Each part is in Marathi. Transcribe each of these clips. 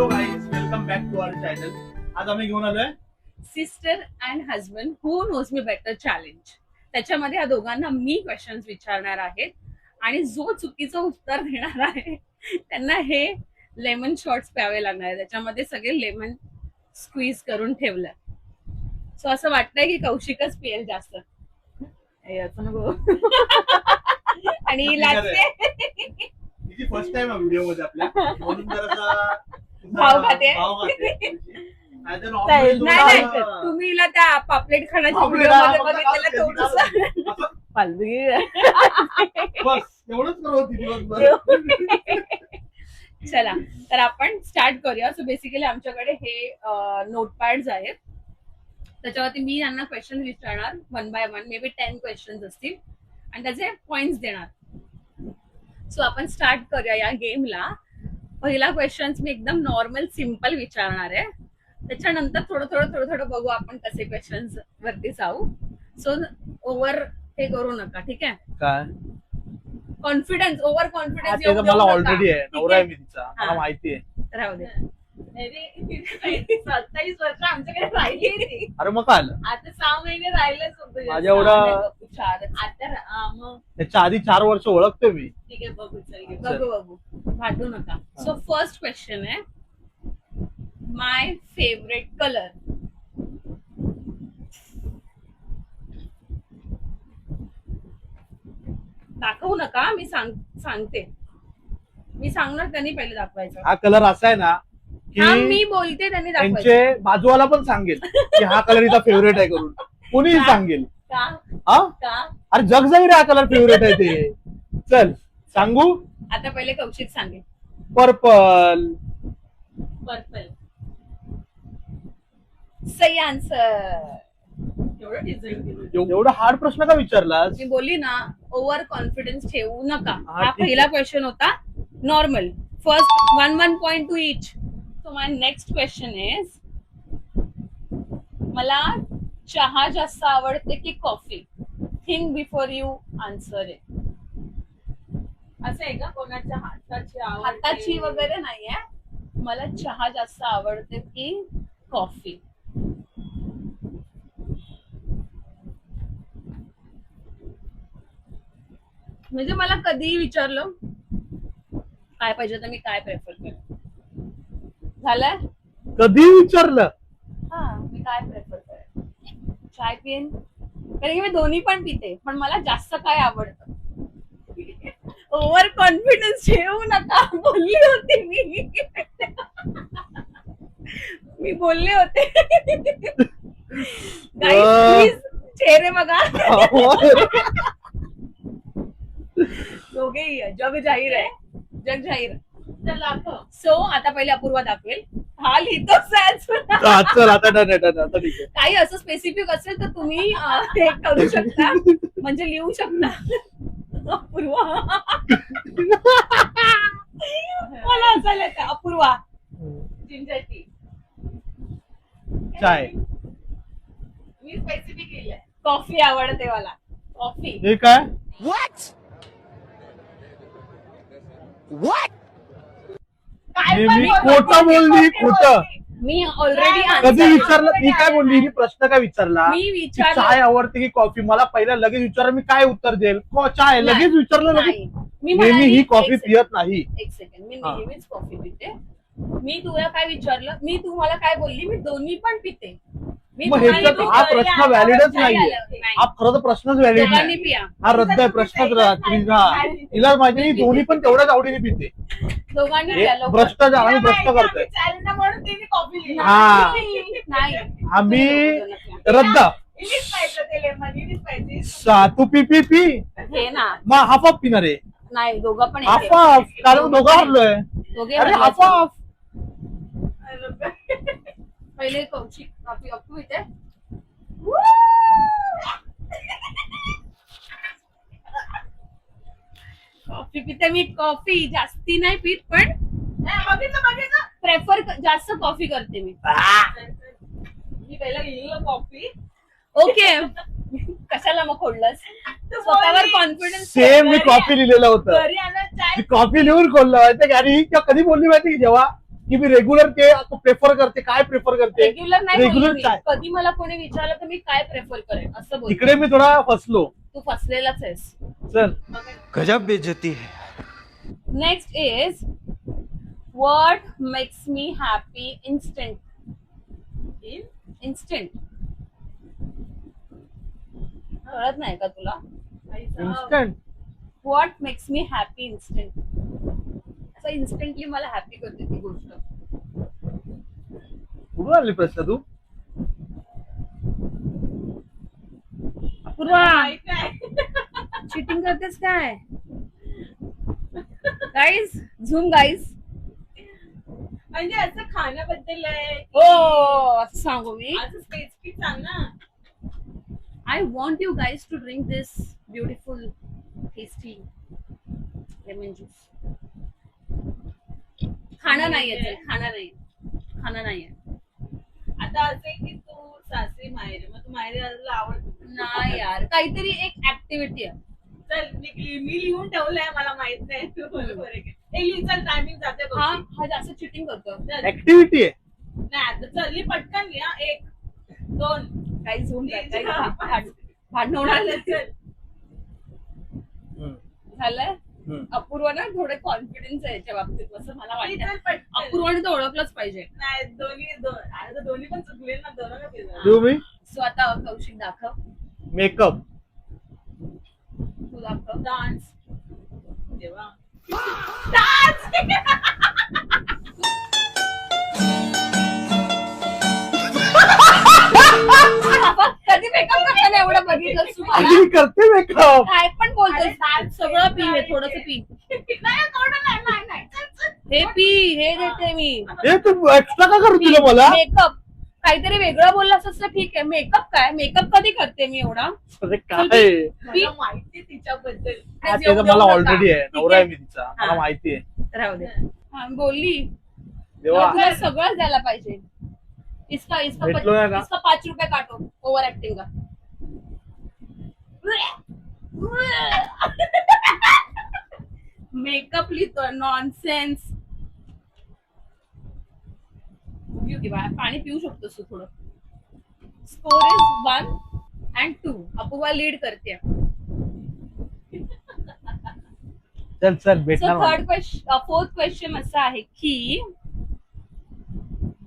Guys, welcome back to our channel. आज आम्ही घेऊन आलोय sister and husband who knows me better challenge. त्याच्यामध्ये या दोघांना मी क्वेश्चन्स विचारणार आहेत आणि जो चुकीचं उत्तर देणार आहे त्यांना हे लेमन शॉट्स प्यावे लागणार आहे. त्याच्यामध्ये सगळे लेमन स्क्वीज करून ठेवलं. सो असं वाटतंय की कौशिकच पिएल जास्त. याचं नको. आणि लागते तिची फर्स्ट टाइम आहे व्हिडिओ मध्ये आपल्या, म्हणून जरासा भाव खाते. भाव खाते. नाहीतर नाही normally नाही, तुला- तुम्ही हिला त्या पापलेट खाण्याच्या पापलेट व्हिडिओ मध्ये हा, बघितलेलं थोडंसं. असं- फालतूगिरी. बस एवढंच करत होती दिवसभर. चला तर आपण स्टार्ट करूया. सो बेसिकली आमच्याकडे हे नोटपॅड्स आहेत. त्याच्यावरती मी यांना क्वेश्चन विचारणार 1 by 1, मे बी 10 क्वेश्चन्स असतील आणि त्याचे पॉइंट्स देणार. सो आपण स्टार्ट करूया या गेमला. पहिला क्वेश्चन मी एकदम नॉर्मल सिम्पल विचारणार आहे. त्याच्यानंतर थोडं थोडं बघू आपण कसे क्वेश्चन्स वरती जाऊ. सो ओव्हर हे करू नका, ठीक आहे? काय कॉन्फिडन्स, ओव्हर हा, कॉन्फिडन्स ते तर मला ऑलरेडी आहे, नवरा आहे मी तिचा, मला हा. माहिती आहे. राहू दे. 27 वर्ष आमच्याकडे राहिली. अरे मग काय आलं? आता 6 महिने राहिलेच होते. माझ्या एवढं आता मग त्याच्या आधी 4 वर्ष ओळखतो मी. ठीक आहे, बघू चल घे. बघू भांडू नका. सो फर्स्ट क्वेश्चन आहे, माय फेवरेट कलर. दाखवू नका, मी सांगते. मी सांगणार, त्यांनी पहिले दाखवायचं. हा कलर असा आहे ना हा की मी बोलते, त्यांनी दाखवायचं. त्यांचे बाजूवाला पण सांगेल की हा कलर हिचा फेवरेट आहे करून, कोणीही का? सांगेल. का हा का अरे जग जाईल हा कलर फेवरेट आहे ते. चल सांगू. आता पहिले कौशिक सांगेल. पर्पल. पर्पल. सही आन्सर. एवढं डिझाईन केलं. एवढा हार्ड प्रश्न का विचारलास? मी बोलली ना, ओव्हर कॉन्फिडन्स ठेवू नका. हा, हा ठीक पहिला क्वेश्चन होता normal. First 1 point to each. So my next question is, मला चहा जास्त आवडते की coffee? Think before you answer it. असं आहे का, कोणाच्या हाताची आवड हाताची वगैरे नाहीये. मला चहा जास्त आवडते की कॉफी? म्हणजे मला कधीही विचारलं काय पाहिजे तर मी काय प्रेफर करेन. झालंय? कधी विचारलं? हा, मी काय प्रेफर करेन? चाय पिईन, कारण की मी दोन्ही पण पिते, पण मला जास्त काय आवडतं. ओव्हर कॉन्फिडन्स ठेवू नका. बोलली होती मी बोलले होते. प्लीज चेहरे बघा. दोघेही जग जाहीर आहे, जग जाहीर. चल दाखव. सो आता पहिले अपूर्वा दाखवेल. हा लिहितोच आहे. चल आता डन आता ठीक आहे. काही असं स्पेसिफिक असेल तर तुम्ही हे करू शकता, म्हणजे लिहू शकता. अपूर्वा. मला हसायला येतं. अपूर्वा. Ginger tea. चाय. मी स्पेसिफिक लिहिलंय. कॉफी आवडते मला. कॉफी. हे काय? काय मी पण खोटं बोलली, खोटं. मी ऑलरेडी कधी विचारलं? मी काय बोलली? ही प्रश्न काय विचारला? मी की विचारलं चाय आवडते की कॉफी? मला पहिला लगेच विचारलं, मी काय उत्तर देईल? चाय. लगेच विचारलं. लगेच. नाही. मी नेहमी म्हणाली- ही कॉफी एक पियत नाही. सेकंड, मी हा. नेहमीच कॉफी पिते. मी तुला काय विचारलं? मी तुम्हाला काय बोलली? मी दोन्ही पण पिते. मी मग तुम्हाला ह्याच्यात दोघी हा घरी प्रश्न आल्यावर व्हॅलिडच चाय नाहीये. आलं. नाही. हा खरं तर प्रश्नच व्हॅलिड दोघांनी नाही. पिया. हा रद्द आहे. प्रश्नच तिला माहिती नाही, दोन्ही पण तेवढ्याच आवडीने पिते. दोघांनी हे पिया. लवकर. भ्रष्टाचार आम्ही तिला भ्रष्ट माहिती करतोय. आम्ही चॅलेंजला म्हणून तिने कॉफी लिहिली. हा. नाही. आम्ही हे रद्द. इलीच पाहिजे ते लेमन, इलीच पाहिजे. तू पी ना. मग हाफ ऑफ पिणार आहे. नाही, दोघं पण हाफ एक आहे. ऑफ, कारण दोघं हरलोय. दोघे अरे हरले. Half of. पहिले कौशिक कॉफी अप्पू इथे. कॉफी पिते मी. कॉफी जास्ती नाही पित, पण बघितलं प्रेफर जास्त कॉफी करते मी. मी पहिला लिहिलं कॉफी. ओके. कशाला मग खोडलंस? स्वतःवर कॉन्फिडन्स. सेम मी कॉफी लिहिलेलं होतं. घरी आलं चाय. मी कॉफी लिहून खोललं माहितीये का? आणि ही कधी बोलली माहिती की जेव्हा की मी रेग्युलर ते प्रेफर करते, काय प्रेफर करते? रेग्युलर नाही Regular बोलली मी. काय? कधी मला कोणी विचारलं तर मी काय प्रेफर करेन असं बोल. इकडे मी थोडा फसलो. तू फसलेलाच आहेस. चल गजब बेइज्जती है. Next is what makes me happy instant. Instant कळत नाही का तुला? Instant. What makes me happy instant. असं इन्स्टंटली मला हॅपी करते ती गोष्ट. कुठून आली प्रश्न तू? अपूर्वा माहित आहे. चिटिंग करतेस काय? Guys zoom guys. म्हणजे असं खाण्याबद्दल आहे हो असं सांगू मी. असं स्पेसिफिक सांग ना. I want you guys to drink this beautiful, tasty lemon juice. खाणं नाहीये, खाणं नाहीये. आता असं आहे की तू सासरी माहेरी, मग तू माहेरी आलेला आवडत नाही यार, काहीतरी एक ऍक्टिव्हिटी आहे. चल मी लिहून ठेवलंय, मला माहित नाही तू बरोबर आहे का? ए लिह, चल टायमिंग जाते बघ. हा जास्त चिटिंग करतो. चल. ऍक्टिव्हिटी आहे. नाही आता चल लिह, पटकन लिहा. 1 2 काही झूम चल. भांडण होणार नाही. चल. हम्म. झालंय. हम्म. अपूर्वा ना थोडे कॉन्फिडन्स आहे याच्या बाबतीत असं मला चल, वाटतं. पटकन. अपूर्वाने तर ओळखलंच पाहिजे. नाही दोन्ही पण चुकले ना, दोन केलं. देऊ मी सो आता कौशिक दाखव. मेकअप. तू दाखव. डान्स. देवा. कधी मेकअप करताना एवढं बघितलं तू मला? आधी मी करते मेकअप. काय पण बोलतोस. सगळं पी, हे थोडस पी. नाही थोडं नाही. चल, चल. हे पी, हे देते मी. हे तू एक्स्ट्रा का करते मला? मेकअप काहीतरी वेगळं बोललास असं ठीक आहे. मेकअप काय? मेकअप कधी करते मी एवढा? अरे काय मला माहिती तिच्याबद्दल. हा, ते तर मला ऑलरेडी आहे. नवरा आहे मी तिचा, मला हा. माहिती आहे. राहू दे. हा, बोलली देवा तुला सगळंच द्यायला पाहिजे. इसका भेटलो नाही ना? 5 रुपये काटो ओव्हर ऍक्टिंग का. मेकअप लिहितोय नॉनसेन्स. पाणी पिऊ शकतोस तू थोडं. Score is 1 and 2. Apurva lead करते. चल भेटणार मला. थर्ड क्वेश्चन, फोर्थ क्वेश्चन असं आहे की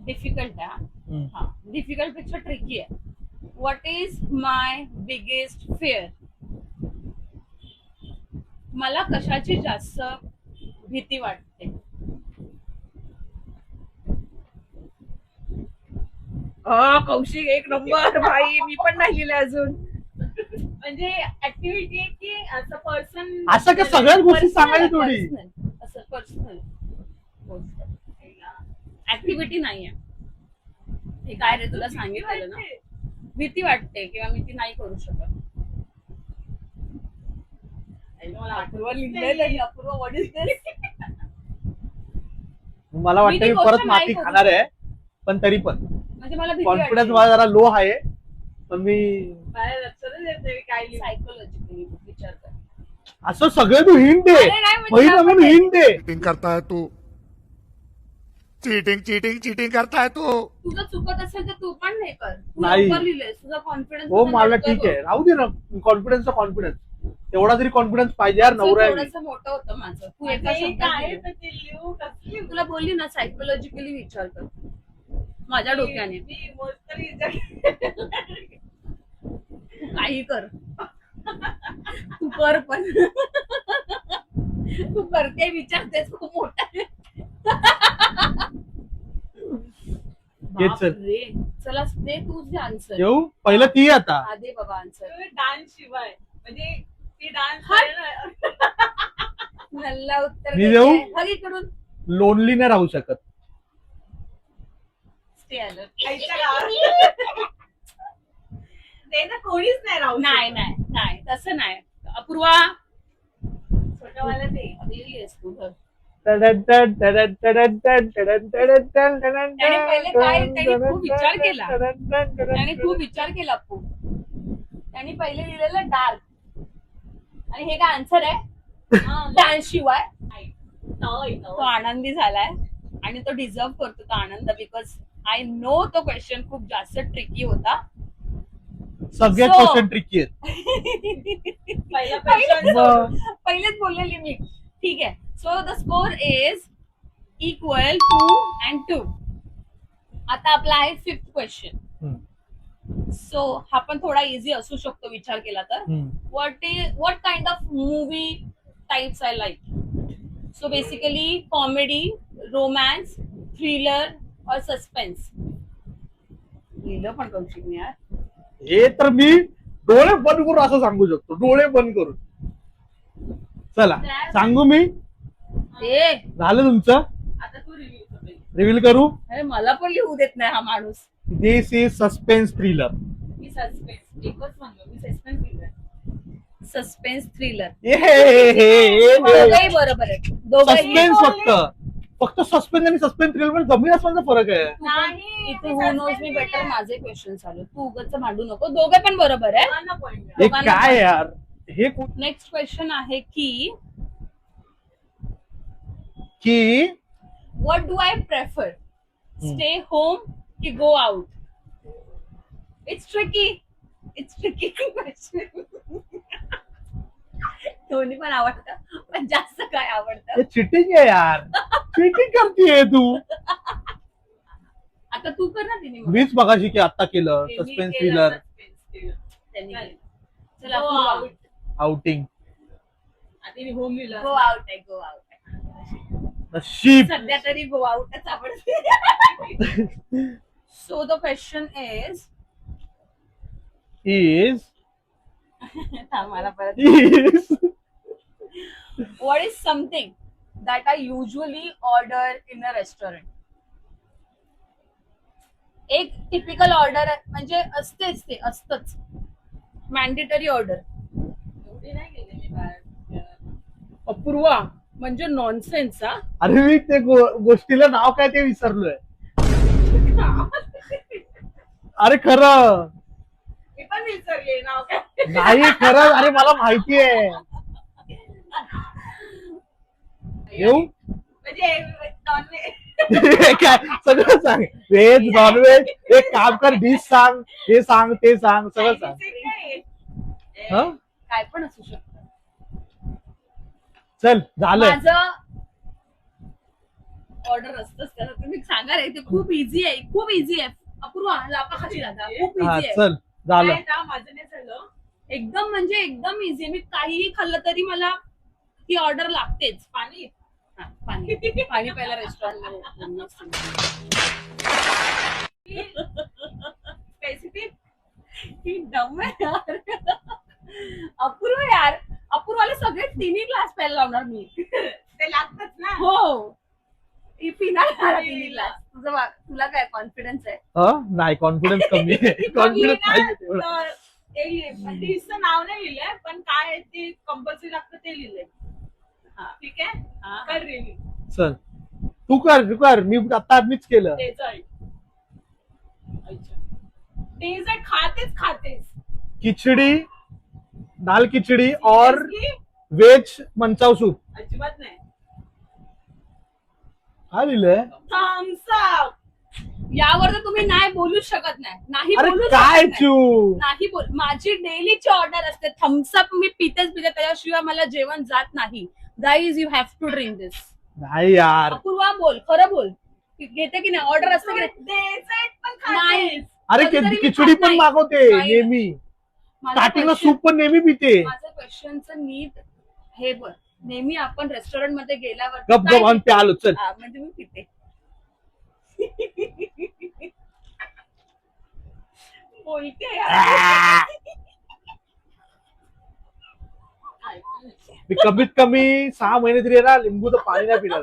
डिफिकल्ट आहे. हम्म. हा डिफिकल्ट पेक्षा ट्रिकी आहे. What is my biggest fear. मला कशाची जास्त भीती वाटते. कौशिक एक नंबर भाई. मी पण नाही लिहिलंय अजून. म्हणजे ऍक्टिव्हिटी आहे की असं पर्सन. असं का सगळ्याच गोष्टी सांगायची थोडी? असं पर्सनल ऍक्टिव्हिटी नाहीये. हे काय रे तुला सांगितलेलं ना. भीती वाटते किंवा मी ती नाही करू शकत. अपूर्वा लिहिलेलं आहे. अपूर्वा व्हॉट इज दिस. मला वाटतं मी ती मी परत गोष्ट माती नाही करू खाणार आहे, पण तरी पण म्हणजे मला भीती कॉन्फिडन्स वाटते. माझा जरा लो आहे, पण मी मला लक्षातच येत नाही काय लिहिलं. सायकोलॉजिकली विचार कर. असं सगळं तू हिंट दे. अरे नाही, म्हणजे पहिलं आपण म्हणून हिंट दे. चीटिंग करता है तू. चीटिंग करता है तू. तुझं चुकत असेल तर तू पण नाही कर. तू नाही. लवकर लिहिलंयस. तुझा कॉन्फिडन्स हो मला ठीक आहे, राहू दे ना. कॉन्फिडन्सचा कॉन्फिडन्स, तेवढा तरी कॉन्फिडन्स पाहिजे यार. नवरा आहे मी. थोडंसं मोठं होतं माझं. तू आता एका हे शब्दात काय लिहिलं. तर ते लिहू कसली तुला बोलली ना सायकोलॉजिकली विचार कर माझ्या डोक्याने. मी इमोशनली विचार. तू काही कर. तू कर पण. तू करते विचारतेस खूप मोठा. घे चल. बापरे. चला दे तूच आन्सर. येऊ पहिलं ती आता. दे बाबा आन्सर. डान्स शिवाय म्हणजे ती डान्स नल्ला उत्तर मी देऊ? हगीकडून लोनली नाही राहू शकत. स्टे आलं. ते ना कोणीच नाही राहू नाही शकत. नाही नाही तसं नाही. अपूर्वा छोटंवालं ते. लिहिलीस तू घर. त्याने त्याने खूप विचार केला अप्पू. त्याने पहिले लिहिलेलं डार्क. आणि हे काय आन्सर आहे. हा, डान्स शिवाय नाही. तळ. तो आनंदी झालाय. आणि तो डिझर्व करतो तो आनंद, बिकॉज आय नो तो क्वेश्चन खूप जास्त ट्रिकी होता. सगळ्यात So- क्वेश्चन ट्रिकी आहेत. पहिला question मग पहिलेच बोललेली मी. ठीक आहे. So the score is equal 2 and 2. आता आपला आहे 5th क्वेश्चन. हम्म, सो हा पण थोडा इझी असू शकतो विचार केला तर. हम्म. what kind of movie types I like? So basically comedy, romance, thriller or suspense. लिहिलं पण कौशिक मी यार. हे तर मी डोळे बंद करून असं सांगू शकतो, डोळे बंद करून. चला सांगू मी, ए झालं तुमचं. आता तू रिव्ह्यू रिव्हील करू. अरे मला पण लिहू देत नाही हा माणूस. This is suspense thriller. मी सस्पेन्स एकच म्हणलो, मी सस्पेन्स दिलं. Suspense thriller. सस्पेन्स दोघंही बरोबर आहेत. दोघंही. फक्त सस्पेन्स आणि सस्पेन्स थ्रिलर मध्ये जमीन आसमानचा फरक आहे. नाही, इथे मी हु नोज मी suspense बेटर दिलंय. माझे क्वेश्चन चालू. तू उगाच मांडू नको. दोघे पण बरोबर आहे. दोघांना point मिळाला. हे दोघांना काय पण. यार, हे नेक्स्ट क्वेश्चन आहे की what do I prefer, stay home की go out? It's tricky question. दोन्ही पण आवडतं, पण जास्त काय आवडतं? चिटिंग आहे यार, चिटिंग करतीये तू. आता तू कर ना. तिने मीच मगाशी की आता केलं मी सस्पेन्स केलं थ्रिलर suspense thriller. त्यांनी चालेल. केलं. चला Go गो out. आउट. आउटिंग. आता मी होम लिहिलं. गो आउट आहे. गो आउट आहे. नशीब. सध्या तरी गो आउटच आवडते. सो द क्वेश्चन इज मला परत. What is something that I usually order in a restaurant? एक टिपिकल ऑर्डर म्हणजे असतेच, ते असतच मॅन्डेटरी ऑर्डर. एवढी नाही गेले मी बाहेर. अपूर्वा म्हणजे नॉनसेन्स. हा अरे मी ते गोष्टीला नाव काय ते विसरलोय. अरे खरं मी पण विसरले नाव काय. नाही, खरं. अरे मला माहितीये. येऊ म्हणजे non-veg. काय सगळं सांग. व्हेज नॉनव्हेज एक काम कर, डिश सांग, हे सांग, ते सांग, सगळं सांग. Chinese आहे काय? हं? काय पण असू शकतं. चल झालं. माझं ऑर्डर असतंच त्याला. तुम्ही सांगा रे, ते खूप इझी आहे. खूप इझी आहे. अपूर्वा लापा खाशी जाता. खूप हा इझी आहे. चल झालं. नाही ना, माझं नाही झालं. एकदम म्हणजे एकदम इझी. मी काहीही खाल्लं तरी मला ती ऑर्डर लागतेच. पाणी हा, पाणी पाणी प्यायला रेस्टॉरंट स्पेसिफिक. दम आहे यार. अपूर्व यार, अपूर्वाला सगळे तिन्ही ग्लास प्यायला लावणार मी. ते लागतात ना. हो पिणार तिन्ही ग्लास. तुला काय कॉन्फिडन्स आहे? नाही, कॉन्फिडन्स कमी आहे. कॉन्फिडन्स पाहिजे तेवढा. डिशचं नाव नाही लिहिलंय, पण काय ते कंपल्सरी लागतं ते लिहिलंय. हा. ठीक आहे, हा. कर रिव्ह्यू. चल तू कर. मी आता मीच केलं. डेझर्ट. डेझर्ट खातेच. खिचडी, दाल खिचडी और Seriously? Veg Manchow soup. अजिबात नाही. काय लिहिलंय? Thumbs up. यावर तर तुम्ही नाही बोलूच शकत नाही अरे बोलू काय शकत नाही. चू. नाही बोल. माझी डेलीची ऑर्डर असते. थम्सअप मी पिते त्याच्याशिवाय मला जेवण जात नाही. Guys you have to drink this. नाही यार. अपूर्वा बोल, खरं बोल. घेते की नाही ऑर्डर असते की नाही? डेझर्ट पण नाही. खातेस. अरे कधीतरी मी खिचडी खात पण नाही. मागवते नाही. नेहमी. माझं स्टार्टिंगला question- सूप पण नेहमी पिते. माझं क्वेश्चनचं नीट हे बघ. नेहमी आपण रेस्टॉरंट मध्ये गेल्यावर गप काय- आणि प्यालो. चल हा, म्हणजे मी पिते. बोलते यार. मी कमीत कमी 6 महिने तरी आहे ना लिंबूचं पाणी नाही पिणार.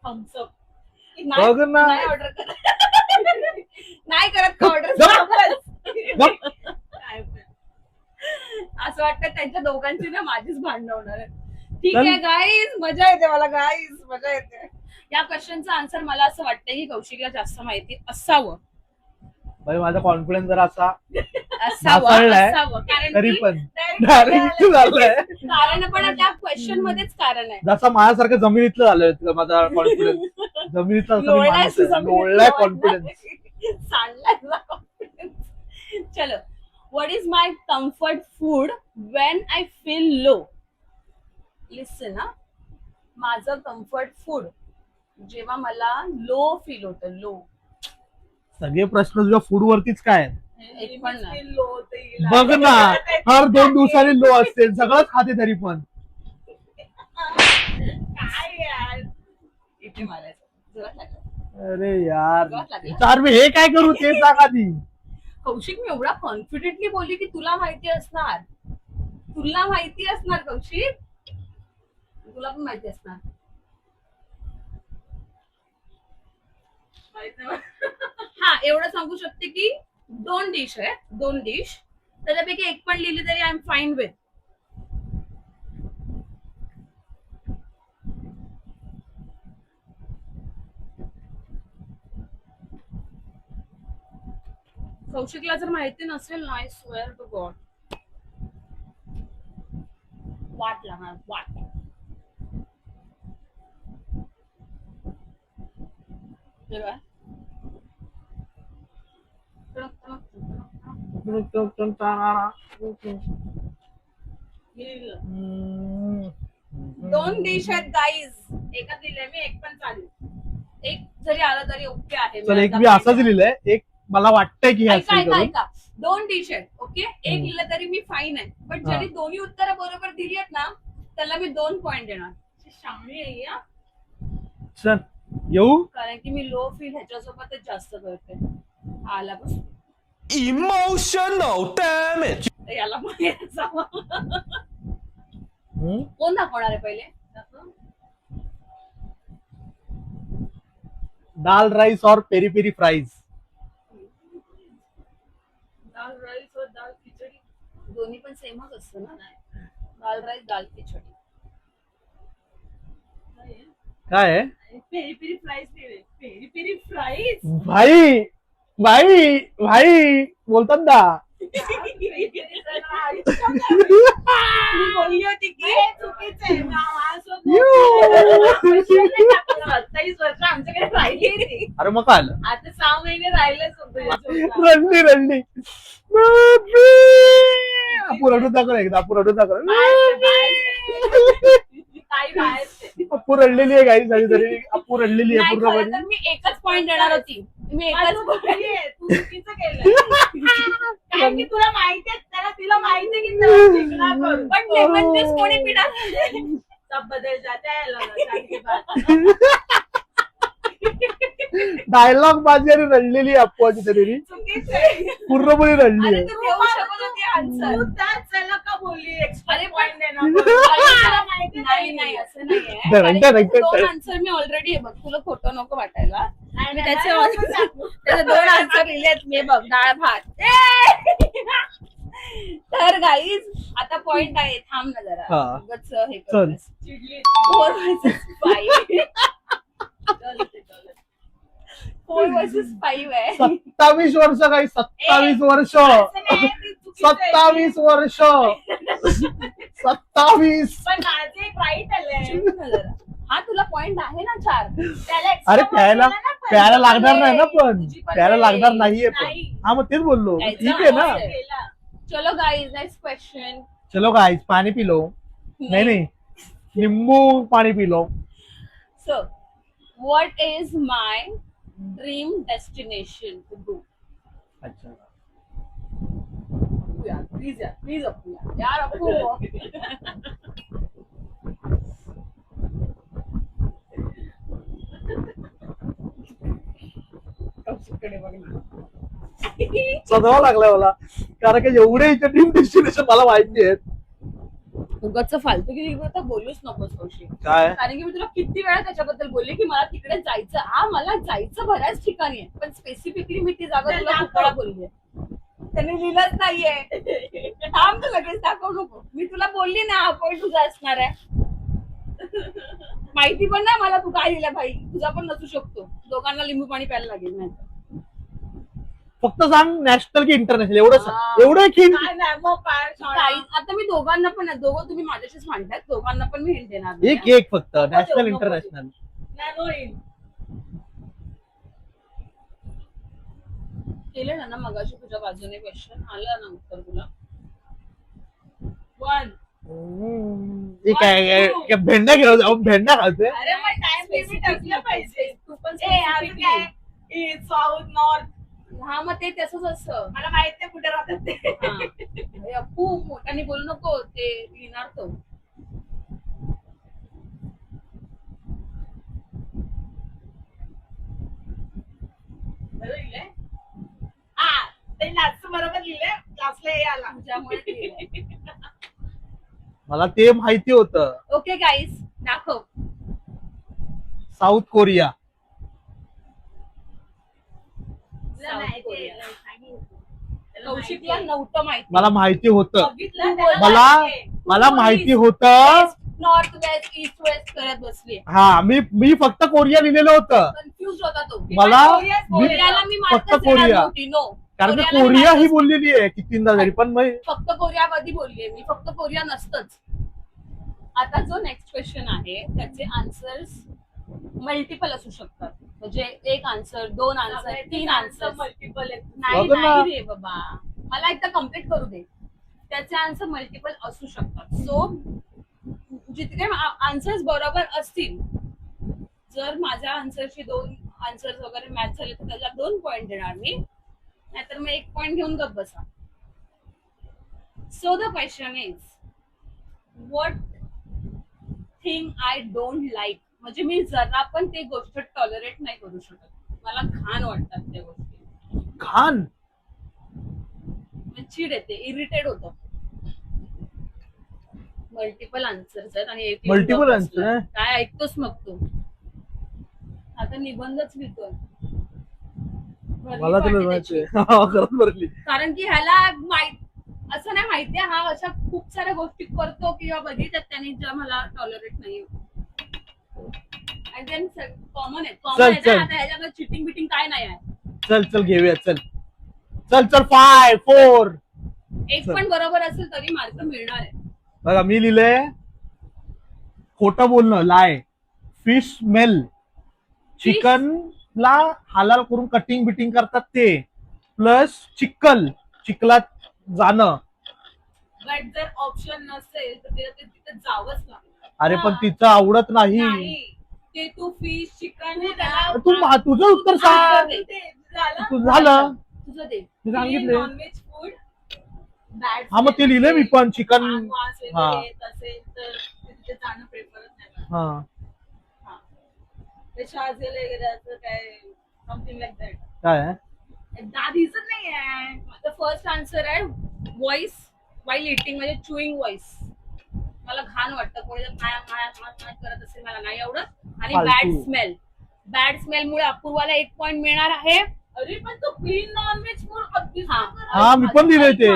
Thumbs up. बघ ना. नाही ऑर्डर करत. नाही करत ऑर्डर. गप. काय पण. असं वाटतं त्यांच्या दोघांची ना माझीच भांडणं होणार आहे. ठीक चल. आहे गाईज, मजा येते मला. गाईज मजा येते. या क्वेश्चनचा आन्सर मला असं वाटतं की कौशिकला जास्त माहिती असावं. भाई माझा कॉन्फिडन्स जरा असा ढासळलाय. कारण तरी की- पण डायरेक्ट झालंय. कारण पण त्या क्वेश्चन मध्येच कारण आहे. जसा माझ्यासारखं जमिनीतलं झालंय माझा कॉन्फिडन्स. जमिनीतला लोळलाय तू जमिनीत, लोळलाय लोळलाय. कॉन्फिडन्स. सांडलाय तुला confidence. चलो, what is my comfort food when I feel low? Listen ना, माझं कम्फर्ट फूड जेव्हा मला लो फील होतं. लो सगळे प्रश्न तुझ्या फूड वरतीच काय आहेत? एक पण नाही. बघ ना, हर 2 दिवसांनी लो असते, सगळंच खाते तरी पण. काय यार, इथे मारायचं जोरात लागलं. अरे यार, जोरात लागलं. चार मी हे काय करू ते सांग आधी. कौशिक, मी एवढा कॉन्फिडेंटली बोलली की तुला माहिती असणार. तुला माहिती असणार कौशिक, तुला पण माहिती असणार. हा, एवढं सांगू शकते की 2 डिश आहेत. 2 डिश, त्याच्यापैकी एक पण लिहिली तरी आय एम फाईन विथ. कौशिकला जर माहिती नसेल ना, आय स्वेअर टू गॉड वाट लागणार, वाट. बरोबर. दोन डिश आहेत गाईज. एकच दिलंय मी, एक पण चालेल. एक जरी आलं तरी ओके आहे. चल एक मी असंच लिहिलंय, एक मला वाटतंय की हे ऐका असेल ऐका करून. ऐका, 2 डिश आहेत ओके. एक लिहिलं तरी मी फाईन आहे, पण हा. जरी दोन्ही उत्तरं बरोबर दिली आहेत ना, त्याला मी 2 पॉइंट देणार. शामली आहे हा. चल येऊ. कारण की मी लो फील ह्याच्यासोबतच जास्त करते. आला बस, Emotional damage. याला माहिती असावं. हम्म? कोण दाखवणार आहे पहिले? दाल राईस और पेरी पेरी फ्राईज. दाल राईस और दाल खिचडी. दोन्ही पण सेमच असतं ना. दाल राईस, दाल खिचडी. काय आहे? पेरी पेरी फ्राईज दिले. Peri peri fries. भाई भाई भाई बोलतात ना. मी बोलली होती की चुकीचं आहे. 27 वर्ष आमच्याकडे राहिली. अरे मग काय आलं? आता 6 महिने राहिलेच होते. रडली रडली. अपू रडू दाखव एकदा. अपू रडू दाखव. ताई बाहेर. अपू रडलेली आहे काही झाली तरी. अपू रडलेली आहे नाही, खरं पूर्णपणे. तर मी एकच पॉइंट देणार होती. मी एकच तू चुकीचं केलं. कारण की तुला माहिती आहे, त्याला तिला माहिती आहे की त्याला जिंकणार करू. पण लेमन ज्यूस कोणी पिणार? सब बदल जाता है शादी के बाद. डायलॉग माझी आणि रडलेली आहे अप्पाची तरी. चुकीचं आहे. पूर्णपणे रडली अरे आहे. तू देऊ शकत होती आन्सर. तू त्याच त्याला का बोलली एक्स्ट्रा अरे पण- पॉइंट देणार म्हणून. तुला माहिती नाही नाही. नाही, असं नाहीये. धर, कारण धर, की धर, दोन धर. आन्सर मी ऑलरेडी बघ, तुला खोटं नको वाटायला. नाही, मी नाही, त्याचे नाही, नाही. त्याचे 2 आन्सर लिहिलेत मी बघ. डाळ भात. तर गाईज आता पॉइंट आहे. थांब ना जरा. हा. उगाच हे चल. करतोस. चिडली. 4 versus 5. 4 versus 5 आहे. 27 वर्ष काही 27 वर्ष. असं नाही, ती चुकीचं आहे. 27 वर्ष. 27. पण माझे एक राईट आलंय. चुप ना जरा. हा तुला पॉइंट आहे ना 4. त्याला extra अरे point प्यायला दिला ना पण. प्यायला लागणार नाही ना पण. तुझी पण प्यायला आहे. लागणार नाहीये पण. नाही. हा मग तेच बोललो. प्यायचं ठीक आहे ना. आहे. केला. चलो गाईज, नेक्स्ट क्वेश्चन. चलो गाइस पानी पी लो. नहीं नहीं नींबू पानी P low. So, what is my dream destination to do? अच्छा. यार प्लीज अपू यार अपू. सदावा लागलाय मला कारण की एवढे इथे ड्रीम डेस्टिनेशन मला माहिती आहेत. उगाच फालतूगिरी आता बोलूच नकोस कौशिक. काय कारण की मी तुला किती वेळा त्याच्याबद्दल बोलले की मला तिकडे जायचं. मला जायचं बऱ्याच ठिकाणी आहे, पण स्पेसिफिकली मी ती जागा तुला खूप वेळा बोलली आहे. त्यांनी लिहिलंच नाहीये. थांब तू लगेच दाखवू नको. मी तुला बोलली ना हा पॉईंट तुझा असणार आहे. माहिती पण नाही मला तू काय लिहिलं भाई. तुझा पण नसू शकतो. दोघांना लिंबू पाणी प्यायला लागेल नाही. फक्त सांग नॅशनल की इंटरनॅशनल एवढं हा. सांग. एवढं एक hint. काय नाही मग काय काही आता मी दोघांना पण दोघं तुम्ही माझ्याशीच म्हणताय दोघांना पण मी हिंट देणार नाही. एक फक्त नॅशनल इंटरनॅशनल. नॅनो इन केलं ना मगाशी तुझ्या बाजूने क्वेश्चन आलं ना उत्तर तुला. 1 हे काय भेंड्या घेऊ जाऊ भेंड्या खातोय. अरे मग टाइम लिमिट असलं पाहिजे. तू पण ए असं काय ईस्ट साऊथ नॉर्थ हा मग ते तसंच असतं. मला माहित नाही कुठे राहतात ते. हा. हे खूप मोठ्याने बोलू नको ते लिहिणार तो. बरोबर लिहिलंय? हा ते लास्ट बरोबर लिहिलंय. लास्टला हे आला. तुझ्यामुळे लिहिलंय. मला ते माहिती होतं. ओके गाईज दाखव. South Korea. तुला नाही ते कोरिया. सांगितलं. त्याला कौशिकला माहिती आहे. नव्हतं माहिती. मला माहिती होतं. बघितलं त्याला मला माहिती आहे. मला माहिती होतं. नॉर्थ वेस्ट ईस्ट वेस्ट करत बसली. हा मी फक्त कोरिया लिहिलेलं होतं. कन्फ्युज होता तो. मला कोरियाला मी फक्त मार्कच देणार कोरिया. नव्हती. नो कारण मी कोरियाला मी कोरिया ही मार्कच- बोललेली आहे कितींदा जरी पण मग फक्त कोरिया कधी बोललीये मी. फक्त कोरिया नसतंच. आता जो नेक्स्ट क्वेश्चन आहे त्याचे आन्सर्स मल्टिपल असू शकतात. म्हणजे एक आन्सर 2 आन्सर 3 आन्सर मल्टिपल आहेत. नाही बघ ना. नाही रे बाबा मला एकदा कम्प्लीट करू दे. त्याचे आन्सर मल्टिपल असू शकतात. सो जितके आन्सर्स बरोबर असतील जर माझ्या आन्सरशी 2 आन्सर्स वगैरे मॅच झाले तर त्याला 2 पॉइंट देणार मी. नाहीतर मग 1 पॉइंट घेऊन गप बसा. So the question is what thing I don't like. म्हणजे मी जरा पण ते गोष्ट टॉलरेट नाही करू शकत. मला घाण वाटतात त्या गोष्टी. घाण. चिड येते इरिटेट होतं. मल्टिपल आन्सर्स आहेत आणि एक Multiple गप्प answer, बसलाय. eh? काय ऐकतोस मग तू. आता निबंधच लिहितोय. भरली मला तर वाटी माहिती त्याची. आहे. खरंच भरली. कारण की ह्याला असं नाही माहितीये हा अशा खूप साऱ्या गोष्टी करतो किंवा बघितल्यात त्याने ज्या मला टॉलरेट नाही. कॉमन आहे चल, आता चल. ह्याच्याकडे चिटिंग बिटिंग काय नाही आहे. चल घेऊया चल 5 4. एक चल. पण बरोबर असेल तरी मार्क मिळणार आहे. बघा मी लिहिलंय खोटं बोलणं लाय. Fish smell. चिकन ला हालाल करून कटिंग बिटिंग करतात ते. प्लस चिखलात जाणं. बट जर ऑप्शन नसेल तर तिला ते तिथे जावंच लागतं. अरे पण तिचं आवडत नाही. नाही ते तू फिश चिकन तुझं उत्तर सांग. तू झालं तुझं दे. मी सांगितले. Nonveg food bad. हा मग ते लिहिलंय मी पण चिकन. वास हा. वगैरे येत असेल तर ते तिथे जाणं प्रेफरच नाही करत. हा हा. ते शाझेल वगैरे असं काय समथिंग लाईक दॅट. काय आहे? एकदा दिसत नाहीये. माझं फर्स्ट आन्सर आहे व्हॉइस वाईल इटिंग म्हणजे चुईंग व्हॉइस. मला घाण वाटतं कोणी जर करत असेल मला नाही आवडत. आणि फालतू. बॅड स्मेल मुळे अपूर्वाला 1 पॉइंट मिळणार आहे. अरे पण तो क्लीन नॉनव्हेज फूड अगदीच हा. नाही करत. हा मी पण लिहिलंय ते.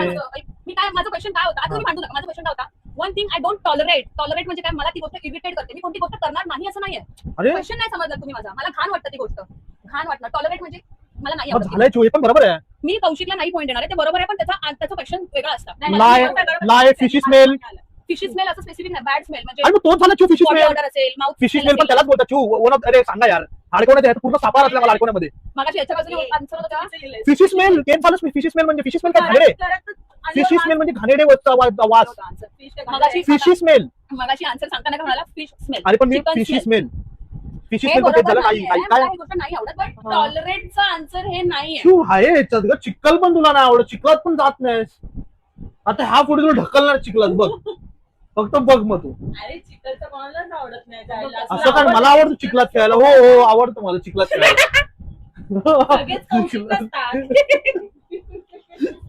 मी काय माझा क्वेश्चन काय होता आता तुम्ही मांडू नका. माझा क्वेश्चन काय होता one thing I don't tolerate म्हणजे काय मला ती गोष्ट इरिटेट करते. मी कोणती गोष्ट करणार नाही असं नाहीये. अरे क्वेश्चन नाही समजला तुम्ही माझा. मला घाण वाटतं ती गोष्ट. घाण वाटणार टॉलरेट म्हणजे मला नाही मग आवडत. झालंय चोळी पण बरोबर आहे. मी कौशिकला नाही पॉईंट देणार आहे ते बरोबर आहे पण त्याचा क्वेश्चन वेगळा असता. लाय फिश स्मेल. फिश स्मेल असं स्पेसिफिक नाही बॅड स्मेल म्हणजे आणि मग तोच झाला चू फिश बॉडी स्मेल. ऑर्डर असेल माउथ फिश स्मेल पण त्यालाच बोलतात चू. अरे सांगा यार अडकवण्यात पूर्ण सापार असला मला अडकवण्यामध्ये. मगाशी याच्या बाजूने आन्सर होता का? फिश स्मेल तेच झालं. फिश स्मेल म्हणजे फिश स्मेल काय घाणेरडे. फिश स्मेल म्हणजे घाणेरडे वास. मगाशी फिश स्मेल. मगाशी आन्सर सांगताना का म्हणाला फिश स्मेल. अरे पण मी फिश स्मेल. फिश स्मेल पण तेच झालं नाही काय. ही गोष्ट नाही आवडत पण टॉलरेटचा आन्सर हे नाहीये. तू आहे याच्यात ग. चिखल पण तुला नाही आवडत. चिखलात पण जात नाहीस. आता ह्या पुढे तुला ढकलणार चिखलात बघ. फक्त बघ मग तू. अरे चिकनचं कोणालाच आवडत नाही जायला. असं काय मला आवडतं चिखलात खेळायला. हो आवडतं मला चिखलात खेळायला. सगळेच कौशिक असतात.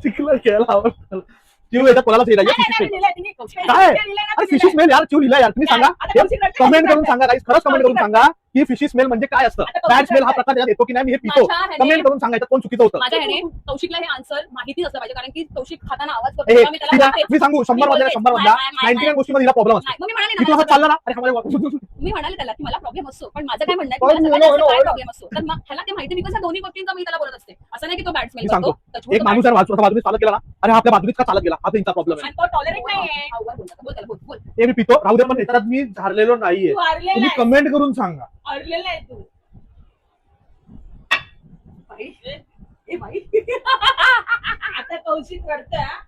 चिखलात खेळायला आवडतं. चिव याच्यात कोणालाच येईल काय. अरे फिश स्मेल यार चिव लिहिला यार. तुम्ही सांगा कमेंट करून सांगा काही खरंच कमेंट करून सांगा की फिशी स्मेल म्हणजे काय असतं, आता बॅड स्मेल हा प्रकार त्याच्यात येतो की नाही मी हे पितो. माझ्या ह्याने- कमेंट करून सांगायचं कोण चुकीचं होतं. माझ्या ह्याने कौशिकला हे आन्सर माहितीच असलं पाहिजे, कारण की कौशिक खाताना आवाज करतो हे तेव्हा मी त्याला तिला- बोलते. मी सांगू 100 मधल्या 99 गोष्टीमध्ये हिला प्रॉब्लेम असतो. नाही, मग मी म्हणाले मी तुला ना, असं चाललं ना अरे हा माझ्या- मी म्हणाले त्याला की मला प्रॉब्लेम असतो, पण माझं काय म्हणणं आहे की पण मला no, no, काय no. प्रॉब्लेम असतो, तर मग ह्याला ते माहिती बिकॉज ह्या दोन्ही गोष्टींचा मी त्याला बोलत असते. असं नाही की तो बॅड स्मेल मी सांगतो करतो. एक माणूस आहे बाजूने चालत गेला ना अरे हा आपल्या बाजूनेच का चालत गेला हा त्यांचा प्रॉब्लेम आहे. आणि तो टॉलरेट नाहीये. बोल त्याला, बोल बोल. हे मी पितो राहू दे पण त्याच्यात मी झालेलो नाहीये. तू हरलेला तुम्ही आहे. कमेंट करून सांगा. हरलेला आहे तू. बाई, ए बाई. आता कौशिक रडतोय हा.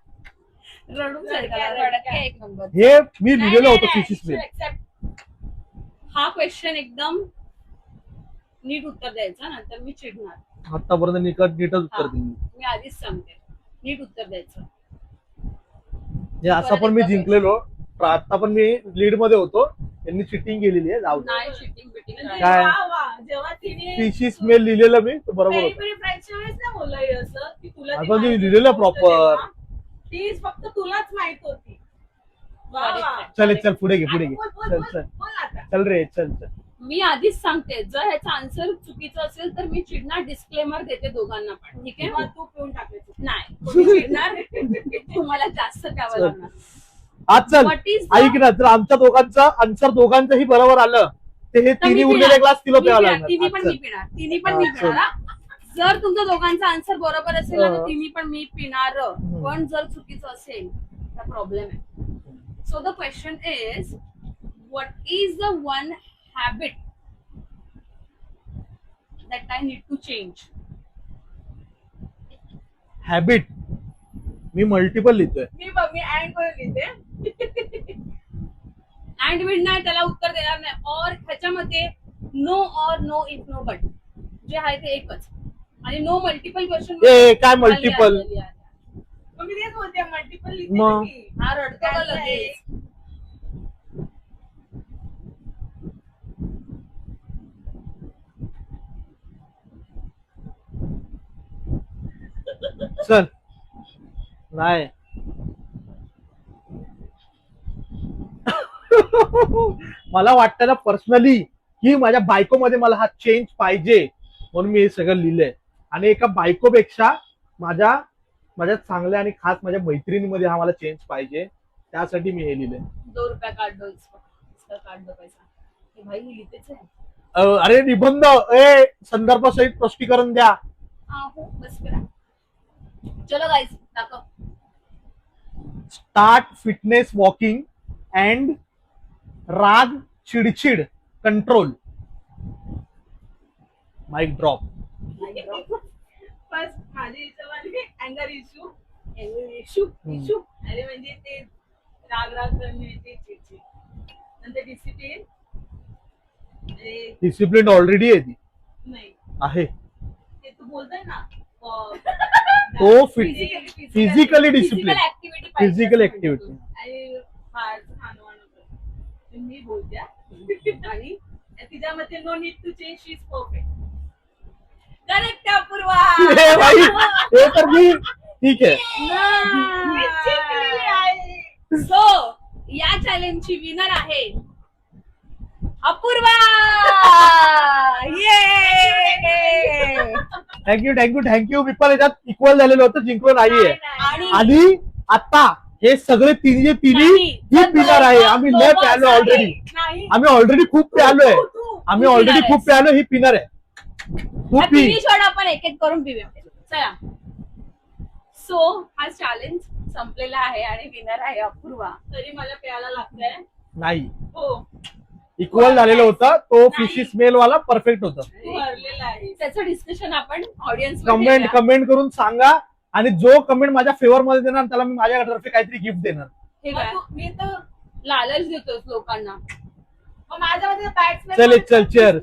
रडून रडके, रडके रडके. एक नंबर. हे मी लिहिलेलं नाही, होतं नाही, fishy smell. you should accept. हा क्वेश्चन एकदम नीट उत्तर द्यायचा, नंतर मी चिडणार. आतापर्यंत नीटच उत्तर हा. दिली. मी आधीच सांगते, नीट उत्तर द्यायचं. हे असं पण मी जिंकलेलो आता पण मी लीड मध्ये होतो त्यांनी चिटिंग केलेली आहे जाऊ दे. नाही चिटिंग बिटिंग म्हणजे काय? वा, वा. जेव्हा तिने फिशी स्मेल लिहिलेलं मी तर बरोबर पेरी होतं. पेरी फ्राईडच्या वेळेस ना बोललं हे असं की तुला ती आता ती माहिती लिहिलेलं गोष्ट proper. तेव्हा, ती फक्त तुलाच माहित होती. वा, वा. चल चल पुढे घे पुढे घे बोल, बोल, चल बोल, चल बोल आता. चल रे चल चल. मी आधीच सांगते, जर ह्याचा आन्सर चुकीचं असेल तर मी चिडणार, डिस्क्लेमर देते दोघांना पण, ठीक आहे. तेव्हा तू पिऊन टाकायचं. नाही, तुम्ही चिडणार, तुम्हाला जास्त प्यावं चल. लागणार. आज चल What is the- ऐक ना जर आमच्या दोघांचं आन्सर दोघांचंही बरोबर आलं ते हे तर मी तिन्ही पिणार. उरलेले ग्लास तिला मी प्यावं पिणार, लागणार. तिन्ही आज पण चल. मी पिणार, तिन्ही पण मी हा, पिणार हा. जर तुमच्या दोघांचा आन्सर बरोबर असेल ना, तर हा. तिन्ही पण मी पिणार, पण जर चुकीचं असेल तर प्रॉब्लेम आहे. So the question is, what is the one habit that I need to change? Habit मी मल्टिपल लिहितोय. मी बघ मी अँड करून लिहिते. अँड विड नाही, त्याला उत्तर देणार नाही. और ह्याच्यामध्ये नो और नो इफ नो बट जे आहे ते एकच, आणि नो मल्टिपल क्वेश्चन. ए काय मल्टिपल मग मी तेच बोलते मल्टिपल लिहिते मग. ना मी. हा रडतो का त्यातला लगेच? एक. चल नाही मला वाटतं ना पर्सनली की माझ्या बायकोमध्ये मला हा चेंज पाहिजे म्हणून मी हे सगळं लिहिलंय. आणि एका बायकोपेक्षा माझ्या माझ्या चांगल्या आणि खास माझ्या मैत्रिणीमध्ये हा मला चेंज पाहिजे त्यासाठी मी हे लिहिलंय. ₹2 काट दो, इसका काट दो पैसा. हे भाई मी लिहितेच आहे. अरे निबंध संदर्भासहित स्पष्टीकरण द्या. हो बस करा. चलो गाईस, दाखव. स्टार्ट फिटनेस वॉकिंग अँड राग चिडचिड कंट्रोल. Mic drop. फर्स्ट माझ्या हिशोबाने अँगर इश्यू. इशू इशू अरे म्हणजे ते राग राग करणे ते चिडचिड. नंतर डिसिप्लिन. अरे डिसिप्लिन ऑलरेडी आहे ती नाही आहे. ते तू बोलतोय ना तो physically discipline activity physical activity. आणि फार खाणं मी बोलत्या आणि तिच्यामध्ये no need to change, she is perfect. Correct Apurva. भाई हे तर मी ठीक आहे. मी जिंकलेली आहे. सो या चॅलेंजची विनर आहे अपूर्वा. ये थँक्यू पीपल. याच्यात इक्वल झालेलं होतं जिंकलो नाहीये. आणि आणि आता हे सगळे तिन्ही नाही, ही पिणार आहे. आम्ही लय दोघं प्यालो आहे. ऑलरेडी. नाही आम्ही ऑलरेडी खूप प्यालोय. आम्ही तू ऑलरेडी पिणार खूप प्यालो. ही पिणार आहे. तू पी. फिनिश होणार, आपण एक एक करून पिऊया. चला. सो हा चॅलेंज संपलेला आहे आणि विनर आहे अपूर्वा. तरी मला प्यायला लागतंय. नाही हो इक्वल झालेलं होतं. तो फिशी स्मेल वाला परफेक्ट होता. तू हरलेला आहे. त्याचं डिस्कशन आपण ऑडियन्स कमेंट करून सांगा. आणि जो कमेंट माझ्या फेवर मध्ये देणार त्याला मी माझ्यातर्फे काहीतरी गिफ्ट देणार. हे मग काय मी तर लालच देतोस लोकांना. मग माझ्यामध्ये बॅट्समॅन चल एक चल चेअर.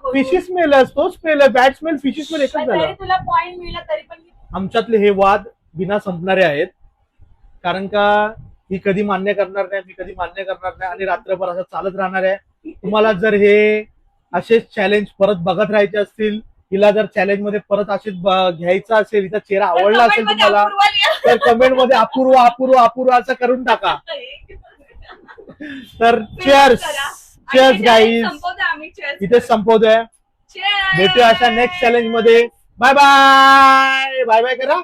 फिशी स्मेल असतो स्मेल आहे. बॅट स्मेल फिशी स्मेल एकच झाला. तरी तुला पॉइंट मिळला तरी पण आमच्यातले हे वाद बिना संपणारे आहेत. कारण का ही कधी मान्य करणार नाही, मी कधी मान्य करणार नाही आणि रात्रभर असं चालत राहणार आहे. तुम्हाला जर हे असेच चॅलेंज परत बघत राहायचे असतील, हिला जर चॅलेंज मध्ये परत असेच घ्यायचा असेल, हिचा चेहरा आवडला असेल तुम्हाला तर कमेंट मध्ये अपूर्व असं करून टाका. तर चेअर्स Cheers, guys. संपवतोय आम्ही cheers. इथेच संपवतोय. Cheers. भेटूया अशा नेक्स्ट चॅलेंज मध्ये. बाय बाय बाय बाय करा.